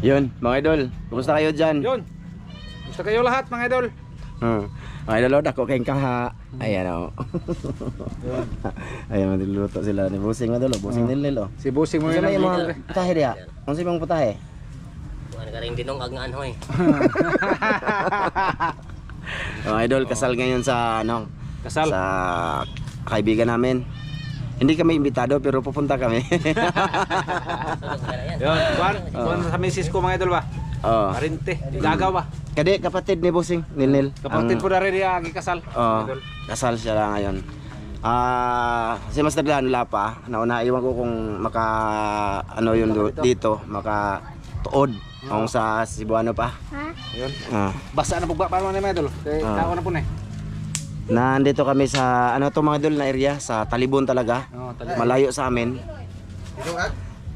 Yun, mga idol, kumusta kayo dyan? Yun. Gusto kayo lahat mga idol. Mga idol, dako kayong kaha. Ayan o. Ayan, magluluto sila ni Busing idol, Busing nilil o. Si Busing mo Kasi yun may ang mga leader. putahe diya. Kung si mga putahe? Bukan ka rin dinong agnaan ho eh. Mga idol, kasal ngayon sa ano? Kasal. Sa kaibigan namin. Hindi kami imbitado pero pupunta kami. Yun, kuhan sa misis ko mga idol ba? Oh. Parinte, gagaw ba? Kadi kapatid ni Busing, Nilnil. Kapatid po na rin niya kasal. Oh, kasal siya lang ngayon. Si Master Dan wala pa. Nauna iwan ko kung maka ano yun dito, maka tuod kung sa Cebuano pa. Yun. Ah. Basa na pugba pa mga idol. Kay tao na po na eh. Nandito kami sa ano to mga idol na area sa Talibon talaga. Oh, talaga. Malayo sa amin.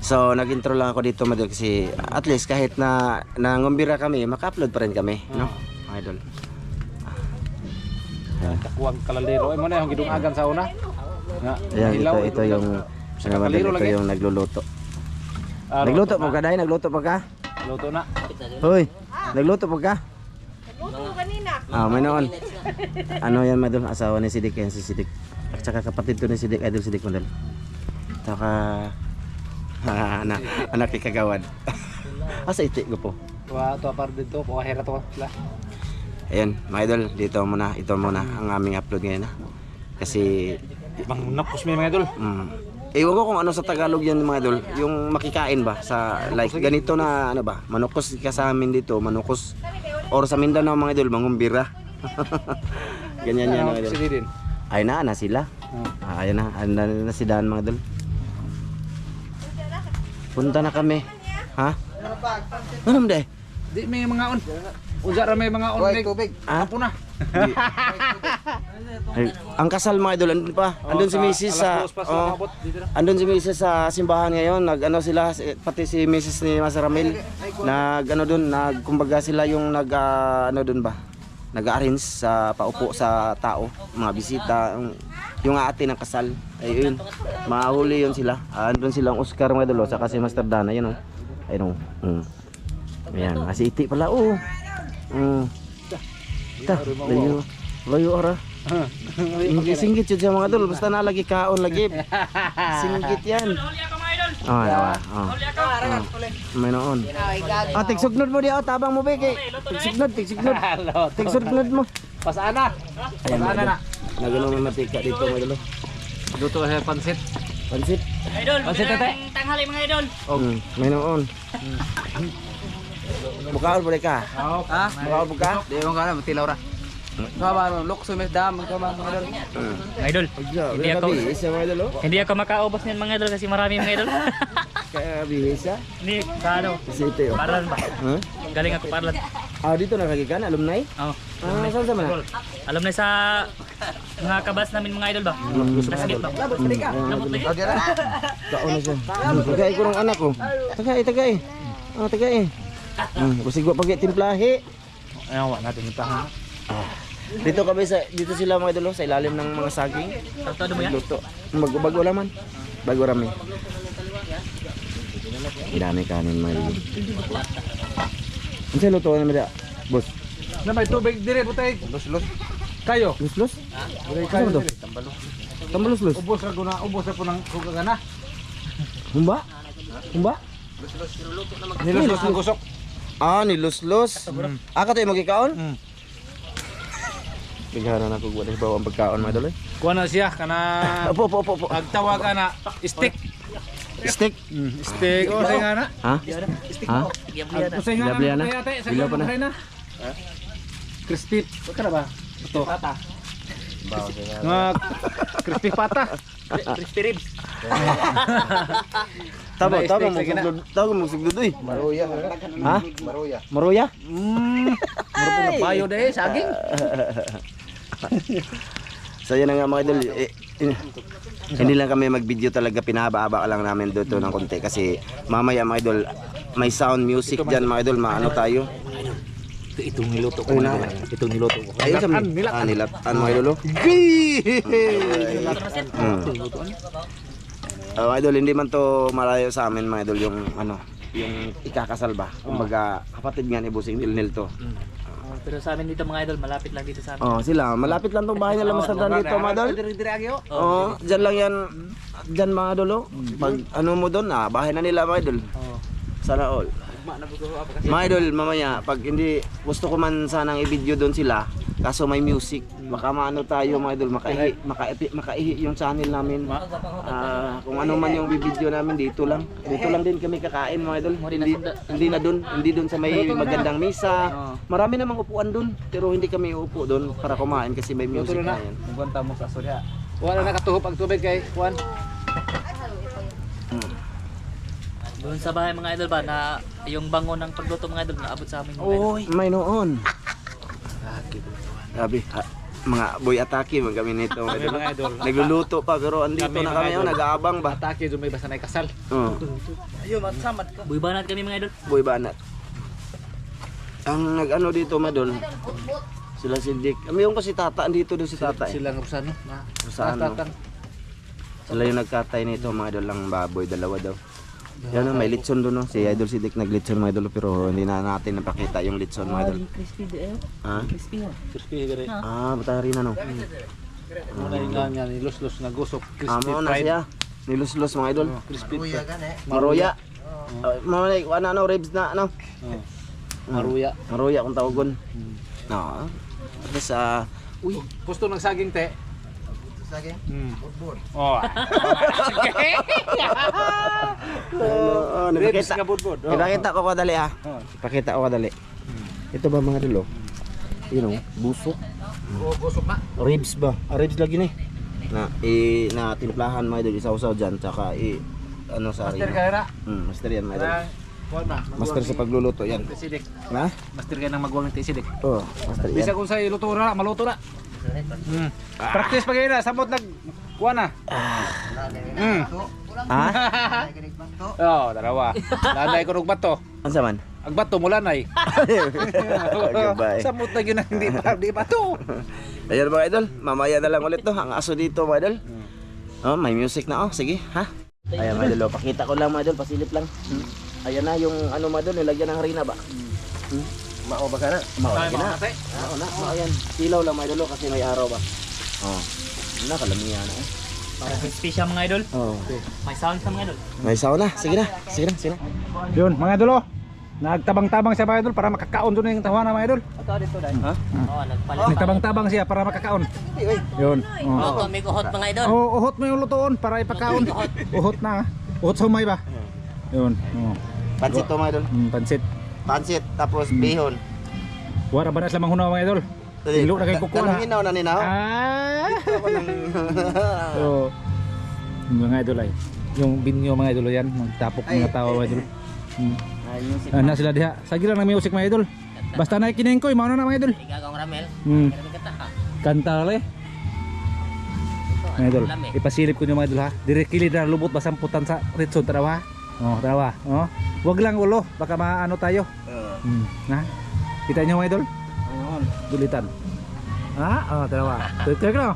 So nag-intro lang ako dito mga idol kasi at least kahit na nangumbira kami, maka-upload pa rin kami, no? Mga idol. Takuang kalalero. Ay mo na yung gidungagan sa una. Nga, Ayan, hilaw, ito yung Sa mga kaliro idol, ito lagi. yung nagluluto. Luto Nagluto pa ka dahil, nagluto pa ka? Luto na. Hoy, nagluto pa ka? Luto kanina. May noon. Ano yan madol, asawa ni Sidik, yan si Sidik. At saka kapatid to ni Sidik, idol Sidik madol. Saka anak ni Kagawad. Asa iti ko po. Tuwa par dito, kuha hera to sila. Ayan, mga idol, dito muna, ito muna ang aming upload ngayon ha. Kasi Bang napos may mga idol. ewan ko kung ano sa Tagalog yan mga idol, yung makikain ba sa like ganito na ano ba, manukos ka sa amin dito, manukos or sa Mindanao mga idol, mangumbira. Ganyan yan mga idol. Si Didin. Ay na sila. Ayun na, andun na si Dan mga idol. Punta na kami. Ha? Ano ba? Di may mga on. Uja ra may mga on nig tubig. Apo na. Ay, ang kasal mga idol andun pa. Andun si Mrs. sa andun si Mrs. sa simbahan ngayon. Nag-ano sila pati si Mrs. ni Mas Ramil. Nag-ano doon, kumbaga sila yung ano doon ba? Nag-arrange sa paupo sa tao, mga bisita, yung ate ng kasal. Ayun. Mahuli yun sila. Andun silang Oscar mga idol, saka si Master Dana yun oh. Ayun oh. Ayan, si Iti pala oh. Layo. Layo ara. Singgit yun siya mga idol, basta nalagi kaon lagi. Singgit yan. May noon. Tigsugnod mo diya, tabang mo beke. Tigsugnod. Tigsugnod mo. Pasana. Pasana na. Nagano may matika dito mga idol. Luto sa pansit. Pansit. Idol, Pansit, tete. tanghali mga idol. May noon. Bukaon boleh ka? Ha? Bukaon buka? Di mo kana matilaw ra. Kaba lukso mes dam kaba mga idol. Idol, Hindi ako. Isa mga idol. hindi ako makaubos niyan mga idol kasi marami mga idol. Kaya bihisa. Ni ano, Kasi ito yun. paralan ba? Ha? Galing ako paralan. Dito nakagikan, alumni? Oh. Saan sa mana? Alam na sa mga kabas namin mga idol ba? Nasagit ba? Labot lagi. Kaon na siya. Tagay ko ng anak ko. Tagay. Tagay. Kasi gua pagi timplahe. Ayaw wa natin itahan. Dito sila mga idol sa ilalim ng mga saging. Todo mo yan? Luto. Bago laman. Bago rami. Dami kanin mga idol. Ano sa luto naman dia? Boss. Na may tubig dire butay. Los. Kayo. Luslus? Butay Ano kayo. to? Tambaluslus. Ubos ra ko ng kugana. Humba? Nilos ng gusok. Niluslos. Ka tayo magkikaon? Bighanan ako gwa bawa ang pagkaon mga idol. Kuha na siya kana Opo. agtawag ana stick. Steak. Stick o say nga na. Ha? Ha? Usay nga Gabli na. na. Kaya te, Bila pa na. na. Crispy. Ka na ba? Ito. Pata. Nga crispy pata. Crispy ribs. Tama Steak, mo suglod uy. Maruya. Ha? Maruya? Muro na payo de saging. So yun na nga mga idol. Hindi lang kami mag-video talaga, pinahaba-haba lang namin dito ng konti kasi mamaya mga idol may sound music dyan mga idol, maano tayo. Itong niluto ko na. Itong niluto ko. Ayun sa nilatan mga idol. Mga idol, hindi man to malayo sa amin mga idol yung ano, yung ikakasal ba. Kumbaga kapatid nga ni Busing Nilnil to. Pero sa amin dito mga idol, malapit lang dito sa amin. Oh, sila, malapit lang tong bahay nila Master Dan dito, mga idol. Oh, diyan lang yan. Diyan mga idol. Oh. Pag ano mo doon, bahay na nila mga idol. Sana all. Mga idol, mamaya pag hindi gusto ko man sanang i-video doon sila, kaso may music, baka maano tayo mga idol, makaihi yung channel namin. Kung ano man yung video namin dito lang din kami kakain mga idol. Hindi doon sa may magandang misa. Marami namang upuan doon, pero hindi kami uupo doon para kumain kasi may music na yan. Kuwanta mo sa surya. Wala nakatuhop ang tubig kay Juan. Doon sa bahay mga idol ba na yung bango ng pagluto mga idol naabot sa amin. Oy, may noon. Sabi, mga boy atake man kami nito. Mga idol. Nagluluto pa pero andito na kami, nag-aabang ba? Atake doon may basta na kasal. Oh, Ayun, matsamat ka. Buibanat kami mga idol. boy banat. Ang nag-ano dito madol, sila si Dick. Yung ko si Tata, andito doon si Tata. Sila nga usano. Saan? Sila yung nagkatay nito, mga idol lang baboy, dalawa daw. Yan may litson doon, no? Si Idol si Dick naglitson mga idol, pero hindi na natin napakita yung litson mga idol. Crispy de Ha? Crispy. Crispy gari. Batari na no. Muna yung nga nilus-lus na gusok. Crispy Amo na fried. siya. Nilos-los mga idol. Crispy fried. Maruya. Mamalay, wala ano, ribs na ano. Maruya. Maruya kung tawagon. No. Tapos uy, Pusto ng saging te. Saging? Oh. Ribs napakita. nga budbud. Ipakita ko kadali Ipakita ko kadali. Ito ba mga idol? You know, busok. Gusok na. Ribs ba? Ribs lagi ni. Na timplahan mga idol, isaw-saw dyan, tsaka ano sa Master harina. kaya Master yan mga idol. na. Master sa pagluluto yan. Tisidik. Na? Master kaya nang magwang tisidik. Oo, master Bisa yan. kung sa iluto na, maluto na. Practice pa kayo na, samot nag kuha na. Ha? Oh, dalawa. Lanay ko bato. Ano man? Agbato mo lanay. Goodbye. Samot na yun ang di bato. Ayan mga idol, mamaya na lang ulit to. Ang aso dito mga idol. Oh, may music na sige, ha? Ayan mga idol, pakita ko lang mga idol, pasilip lang. Ayan na yung ano mga idol, nilagyan ng harina ba? Mao ba kana? Mao na. Mao na, ayan. Silaw lang mga idol kasi may araw ba. Oh. Nakalamihan na. Para crispy siya mga idol. Oh. May sound sa mga idol. May sauna. Sige na. Yun, mga idol oh. Nagtabang-tabang siya mga idol para makakaon doon yung tawanan mga idol. Ato dito dai. Ha? Oo, nagpalit. Nagtabang-tabang siya para makakaon. Yun. Luto may kuhot mga idol. Oh, uhot mo yung lutoon para ipakaon. Uhot na. Uhot sa humay ba? Yun. Oh. Pansit to mga idol. Pansit. Pansit tapos bihon. Wala ba na sila manghunaw mga idol? Ilo na kayo kukuha na. Dalawin na ninaw. So, mga idol ay. Yung binyo mga idol yan. Magtapok mga tao mga idol. Na sila diha. Sige lang ng music mga idol. Basta na kineng ko, mauna na mga idol. Igagawang ramel. Kanta le. Mga idol, ipasilip ko nyo mga idol ha. Dire kilid na lubot basamputan sa ritson tarawa. Oh, tarawa. Oh. Wag lang ulo, baka maano tayo. Na. Kita nyo mga idol? Ayun, dulitan. Oh, tarawa. Tutok no.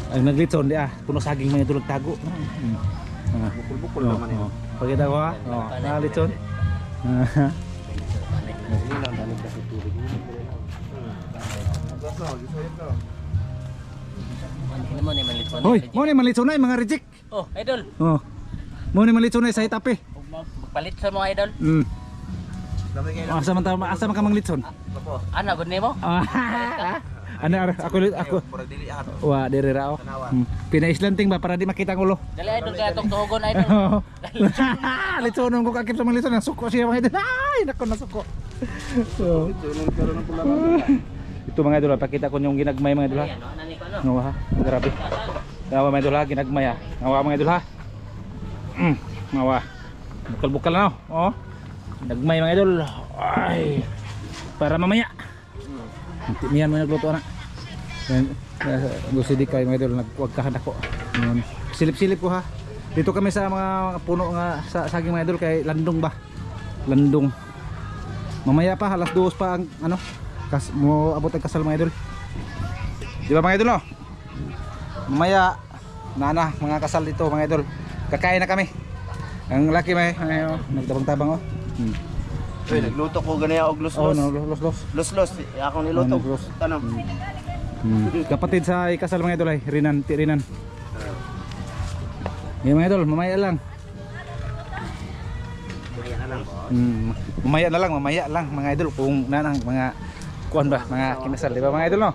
Ang naglitson di puno saging mga idol tago. Bukul-bukul naman yun. Pakita ko ha. Oh, nalitson. Hoy, mo ni malitson ay mga reject. Oh, idol. Oh. Mo ni malitson ay sa itape. Palit sa mga idol. Asa man ka manglitson? Ano gud nimo? Ano ako. Wa diri ra oh. Pinaislanting ba para di makita ang ulo. Dali idol kaya tong tuhogon idol. Litsonon ko kakit sa mga litson, nasuko siya mga idol. Ay, nako nasuko. So, ito mga idol, pakita ko yung ginagmay mga idol ha. Ngawa ha, grabe. Ngawa mga idol ha, ginagmay ha. Ngawa mga idol ha. Ngawa. Bukal-bukal na oh. Nagmay mga idol. Ay. Para mamaya. Miyan mga nagluto na. Gusto di kayo mga idol, nagwagkahan ako. Silip-silip ko ha. Dito kami sa mga puno nga sa saging mga idol kay landong ba? Landong. Mamaya pa alas 2 pa ang ano, mo abot ang kasal mga idol. Di ba mga idol no? Mamaya mga kasal dito mga idol. Kakain na kami. Ang laki may nagtabang-tabang oh. Uy, nagluto ko ganyan og Oh, los-los. no, los. Los-los, ako niluto. Los-los. Tanong. Kapatid sa ikasal mga idol ay Rinan, Rinan. Ngayon mga idol, mamaya lang. Mamaya lang mga idol kung nanang mga kuan ba, mga kinasal, di ba mga idol no?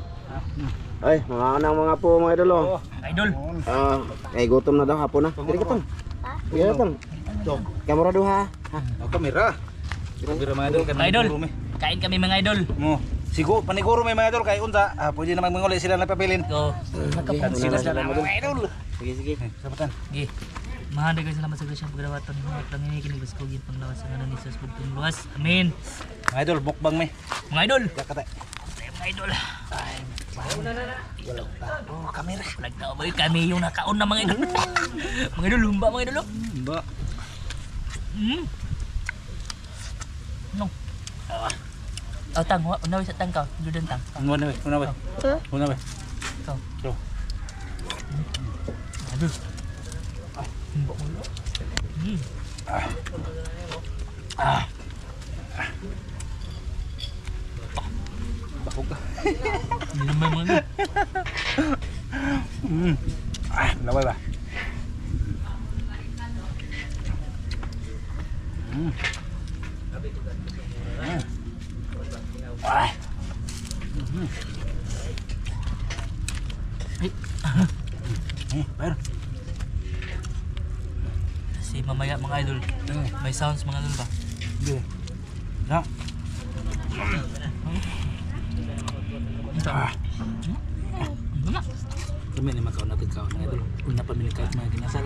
Ay, mga anang mga po mga idol oh. Idol. Ay gutom na daw hapon na. Diri ka tong. Diri ka tong. Kamera duha. Oh, kamera. Kamera mga idol kan. Idol. Kain kami mga idol. Mo. Siguro paniguro may mga idol kay unsa, pwede na magmanguli sila na papilin. So, Sila mga idol. Sige sige. Sabatan. okay. Mahal kayo salamat sa grasyang pagdawatan ng mga pangingikinig bas kogin panglawas sa ngalan ni Jesus pagtong luwas. Amen. Mga idol, mukbang may. Mga idol. Yakata. Mga idol. Oh, kamera. Nagtao ba kami yung nakaon na mga idol. Mga idol, humba mga idol. Ba. No. Tang, una sa tang ka. Judan tang. Una ba? Una ba? Ikaw. So. Aduh. Humba mo. Bakog ka. Hindi naman mga idol. Laway ba? Pero Si mamaya mga idol. May sounds mga idol ba? Hindi. Na. Ano? Kami ni makaw na pagkaw mga idol. Una pa minikay mga kinasal.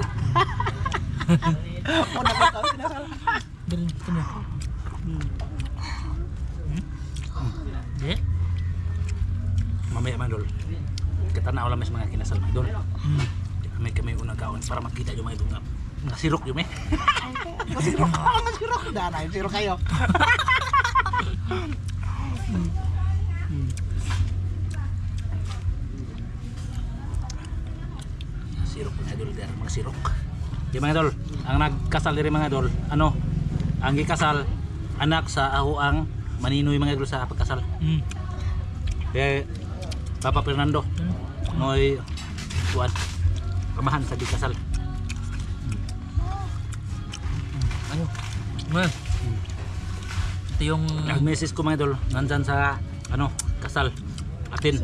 Dari kami. Di? Mamaya mga idol. Katanaw lang mas mga kinasal mga idol. Kami unang kaon para makita yung mga idol nga. Nasirok yung eh. Nasirok. Nasirok. Dana, sirok kayo. Sirok mga idol, dari mga sirok. Di mga idol, ang nagkasal diri mga idol, ano? Ang gikasal anak sa ahuang maninoy mga idol sa pagkasal. Kaya Papa Fernando moy kuan kamahan sa gikasal. Ayo. Man. Ito yung Ang message ko mga idol, nandyan sa ano, kasal atin.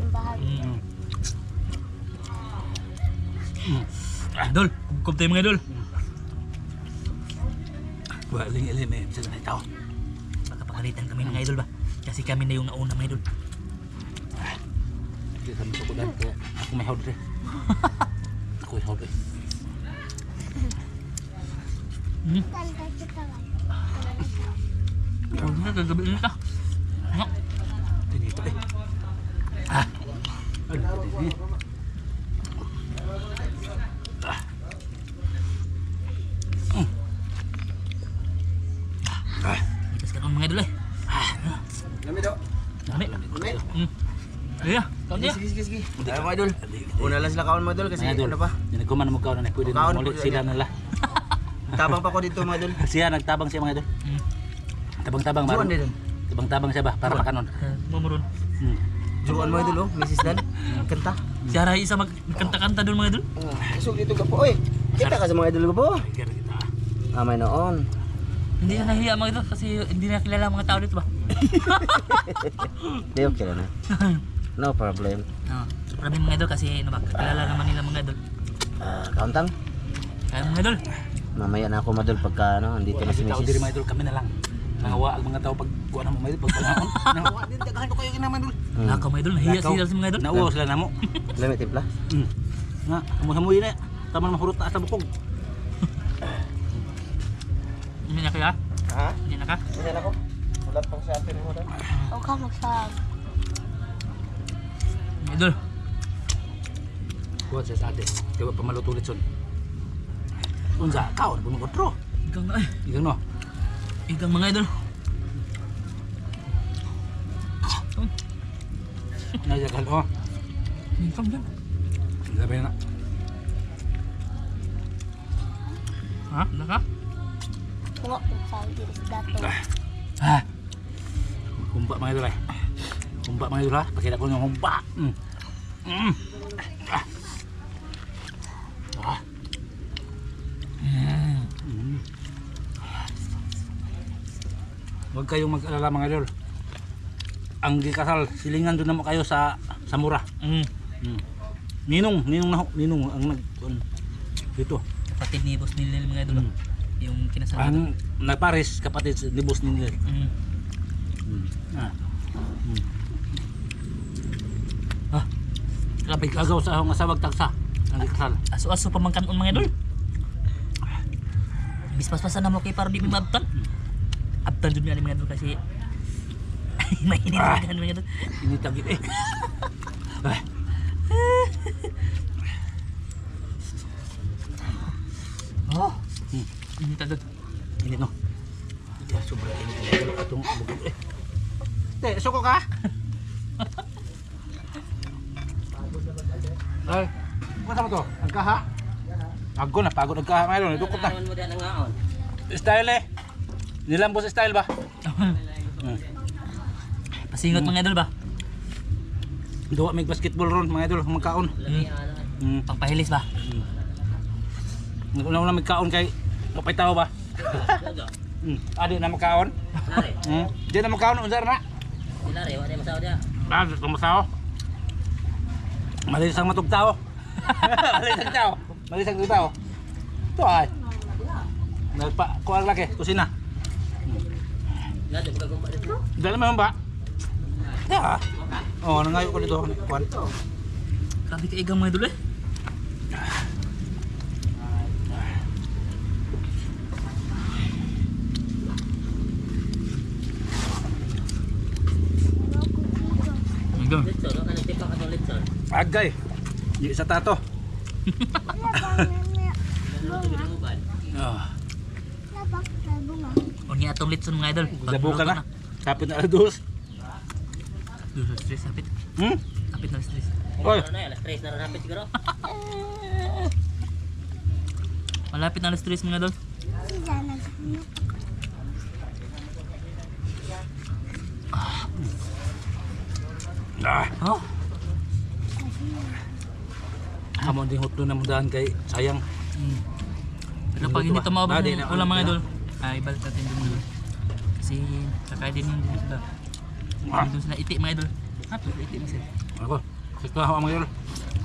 Idol, hukom tayo mga idol. Waling ilim eh, sila na ikaw. Magkapagalitan kami mga idol ba? Kasi kami na yung nauna mga idol. Hindi kami sukudan, kaya ako may hawd rin. Ako may hawd rin. Oh, ini gagabi ini ta. No. Tinito eh. Ano din eh. Ikas ka mga idol eh. Lami daw. Dami. Iya, kau dia. Sige. Ay mga idol. Una lang sila kaon mga idol kasi Mga idol, ano pa? dinagkuman mo kaon na pwede na Kaon, ulit pwede sila na. nila. Tabang pa ko dito mga idol. Siya nagtabang siya mga idol. Tabang-tabang Juan ba? din. Tabang-tabang siya ba para makanon. Mumurun. Juan mga idol oh, Mrs. Dan. Kanta. Si Aray isa magkanta-kanta doon mga idol. Isog dito gapo oy. Kita ka sa mga idol gapo. Kaya kita. May noon. Hindi na nahiya mga idol kasi hindi na kilala ang mga tao dito ba? Di okay na. No problem. Marami mga idol kasi ano ba, kilala naman nila mga idol. Kauntang. Kaya mga idol. Mamaya na ako madol pagka ano, andito na si Tao diri mga Mrs. idol, kami na lang. Nangawa ang mga tao pag kuha na mga idol, pag panahon. Nangawa din, dagahan ko kayo kinaman idol. Nakaw mga idol, nahiya sila sa mga idol. Nauwa sila namo. Lamit tipla. Nga, hamuy na. Taman mahurot taas sa bukog. Hindi na kaya? Ha? Hindi na ka? Hindi na ako. Ulat pang sa atin mo daw. Huwag ka magsab. Mga idol. Kuha siya sa atin. Kaya pamaluto ulit son. Unsa, kaon, bumagotro. Igang na eh. Igang no. Igang mga idol. Najakal, oh. Igang dyan. Sabi na. Ha? Naka? Tengok tu saya di dato. Ah. Humba mga idol ay. Humba mga idol ha. Pakita ko yung humba. Ah. Ah. Huwag kayong mag-alala mga idol. Ang gikasal, silingan doon naman kayo sa mura. Ninong ang dito. Kapatid ni Boss Nilil mga idol. Yung kinasama. Ang nagpares kapatid ni Boss Nilil. Grabe kagaw sa akong asawag tagsa. Ang gikasal. Aso-aso pamangkanon mga idol. Bispas-pasan na mo kay para di mi mabtan. Abtan jud mi ani mga idol kasi mainit kan mga idol. Ini tagit eh. Oh. Ini tadot. Ini no. Ya sobra ini atong bugod eh. Te, suko ka? Ay, ano mo to? Nagkaha? Ago na, pagod nagkaha ngayon, dukot na. Style eh. Nilambos style ba? Pasingot mga idol ba? Duwa may basketball ron mga idol, magkaon. Pangpahilis ba? Una-una magkaon kay mapay tao ba? Adi na magkaon? Di na magkaon, unsa na? Dilare, wala masaw dia. Ito masaw. Malis ang matug tao. Malis ang tao. Malis ang tao. Ito ay. Nagpa, kuha laki, kusina. Dali naman ba? Ya. Oh, nangayo ko dito. Kuan. Grabe ka igang mga idol eh. Agay. Di sa tato. Ah, Labak sa bunga. Unya atong litson mga idol. dabo ka na. Kapit na alas 2. Stress hapit. Hapit na stress. Oy. Malapit na stress mga idol. Si Jana gano. Ah, Oh. amon din hotdo na mudahan kay sayang. Pero pag hindi tumabas Badi ng na- ulam mga idol, ay balik natin dun. Kasi sakay din yung dun sila. Dun sila iti mga idol. Ha? Iti mga sila. Ako. Sakto ako mga idol.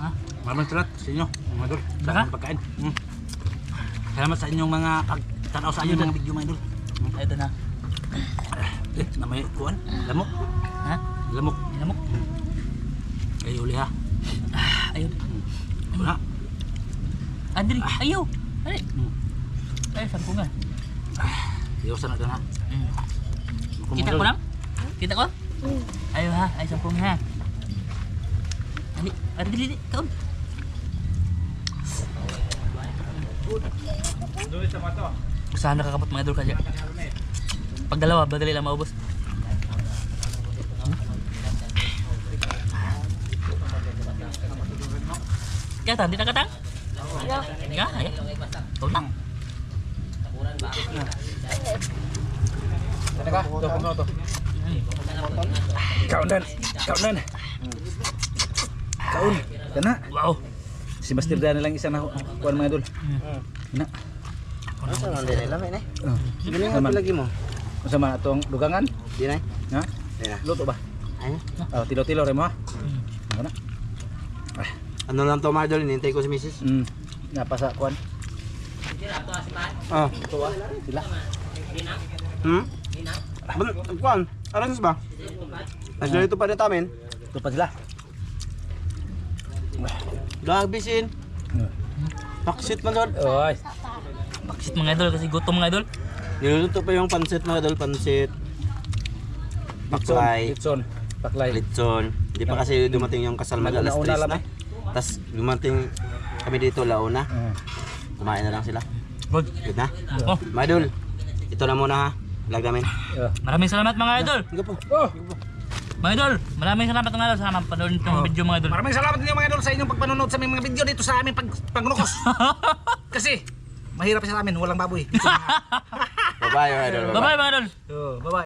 Ha? Maraming salamat sa inyo mga idol. Sa Baka? aming pagkain. Salamat sa inyong mga pagtanaw sa inyong mga video mga idol. Ay, ito na. Na may kuan, lamok. Ha? Lamok. Lamok. Ay uli ha. Ayun. Wala. Andri, ayaw. Ay. Ay, sampo nga. Iwasan natin ha. Kita ko lang? Kita ko? Ayaw ha, ay sampo nga ha. Ali, dili, kaon. Saan nakakapot mga idol kasi? Pag dalawa, badali lang maubos. Kaya hindi na katang? Nga, ayan. Tunang. Ano ka? Ito, kuno to. Kaunan. Kaunan. Kaun. Kana. Wow. Si Master Dan lang isa na kuan mga idol. Na. Asa man din lamin eh. Oh. Galing mo lagi mo. Masama atong dugangan. Di na. Ha? Di na. Luto ba? Ay. Oh, tilo-tilo re mo ha. Kana. Ano lang to mga idol, hinintay ko si Mrs. Napasa kuan. Ah. Tuwa sila. Kuan, arans ba? Nasa dito pa rin tamin. Ito pa sila. Gagbisin. Paksit man doon. Oy. Baksit mga idol kasi gutom mga idol. Niluluto pa yung pansit mga idol, pansit. Baklay. Litson. Baklay. Litson. Di pa kasi dumating yung kasal mag alas 3 Nauna lang na. Tapos dumating kami dito launa. Kumain na lang sila. Good. Good na? Oh, Mga idol, ito na muna ha. Lagamin. maraming salamat mga idol. Sige po. Oh. Mga idol, maraming salamat mga idol sa panonood ng video mga idol. Maraming salamat din mga idol sa inyong pagpanonood sa aming mga video dito sa aming pagnukos. Kasi Mahirap sa amin, walang baboy. Bye-bye mga idol. Bye-bye mga idol. Bye-bye.